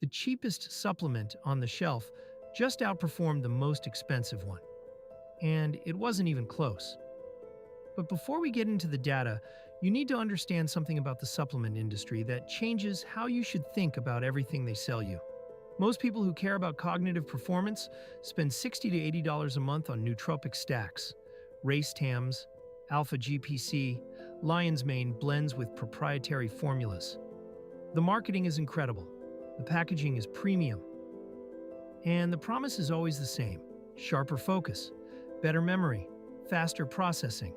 The cheapest supplement on the shelf just outperformed the most expensive one. And it wasn't even close. But before we get into the data, you need to understand something about the supplement industry that changes how you should think about everything they sell you. Most people who care about cognitive performance spend $60 to $80 a month on nootropic stacks, race TAMs, alpha GPC, lion's mane blends with proprietary formulas. The marketing is incredible. The packaging is premium. And the promise is always the same: sharper focus, better memory, faster processing.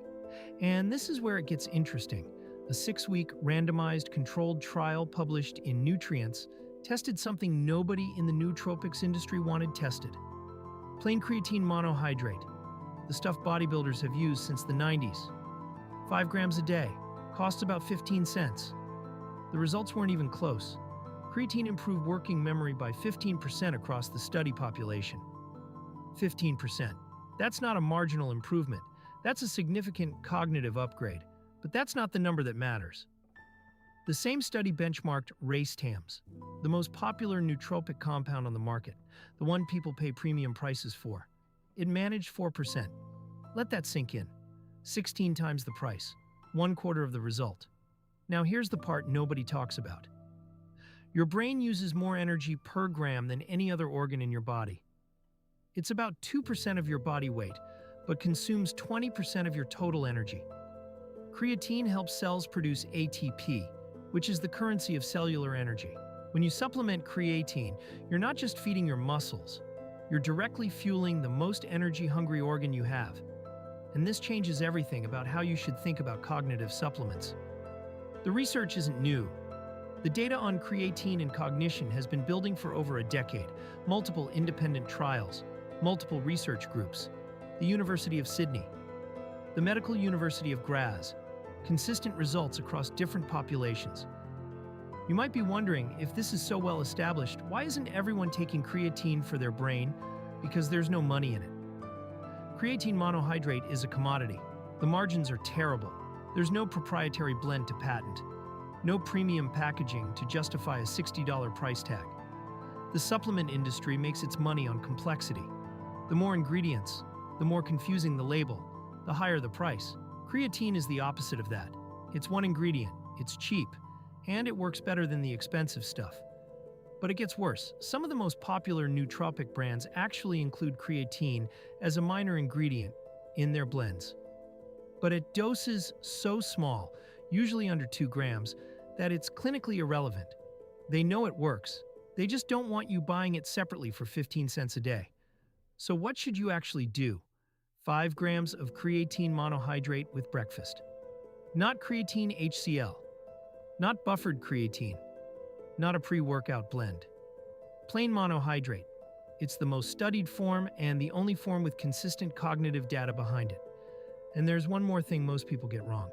And this is where it gets interesting. A 6-week randomized controlled trial published in Nutrients tested something nobody in the nootropics industry wanted tested. Plain creatine monohydrate, the stuff bodybuilders have used since the 90s. 5 grams a day, costs about 15 cents. The results weren't even close. Creatine improved working memory by 15% across the study population. 15%. That's not a marginal improvement. That's a significant cognitive upgrade. But that's not the number that matters. The same study benchmarked race TAMs, the most popular nootropic compound on the market, the one people pay premium prices for. It managed 4%. Let that sink in. 16 times the price, 1/4 of the result. Now here's the part nobody talks about. Your brain uses more energy per gram than any other organ in your body. It's about 2% of your body weight, but consumes 20% of your total energy. Creatine helps cells produce ATP, which is the currency of cellular energy. When you supplement creatine, you're not just feeding your muscles, you're directly fueling the most energy-hungry organ you have. And this changes everything about how you should think about cognitive supplements. The research isn't new. The data on creatine and cognition has been building for over a decade. Multiple independent trials, multiple research groups, the University of Sydney, the Medical University of Graz, consistent results across different populations. You might be wondering, if this is so well established, why isn't everyone taking creatine for their brain? Because there's no money in it. Creatine monohydrate is a commodity. The margins are terrible. There's no proprietary blend to patent. No premium packaging to justify a $60 price tag. The supplement industry makes its money on complexity. The more ingredients, the more confusing the label, the higher the price. Creatine is the opposite of that. It's one ingredient, it's cheap, and it works better than the expensive stuff. But it gets worse. Some of the most popular nootropic brands actually include creatine as a minor ingredient in their blends. But at doses so small, usually under 2 grams, that it's clinically irrelevant. They know it works. They just don't want you buying it separately for 15 cents a day. So what should you actually do? 5 grams of creatine monohydrate with breakfast. Not creatine HCl. Not buffered creatine. Not a pre-workout blend. Plain monohydrate. It's the most studied form and the only form with consistent cognitive data behind it. And there's one more thing most people get wrong.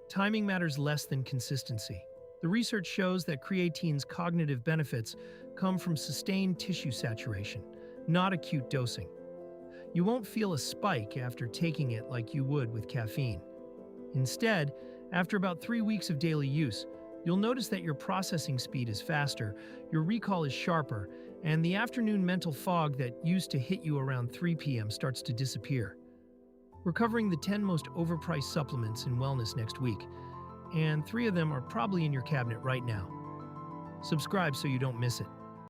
Timing matters less than consistency. The research shows that creatine's cognitive benefits come from sustained tissue saturation, not acute dosing. You won't feel a spike after taking it like you would with caffeine. Instead, after about 3 weeks of daily use, you'll notice that your processing speed is faster, your recall is sharper, and the afternoon mental fog that used to hit you around 3 p.m. starts to disappear. We're covering the 10 most overpriced supplements in wellness next week, and 3 of them are probably in your cabinet right now. Subscribe so you don't miss it.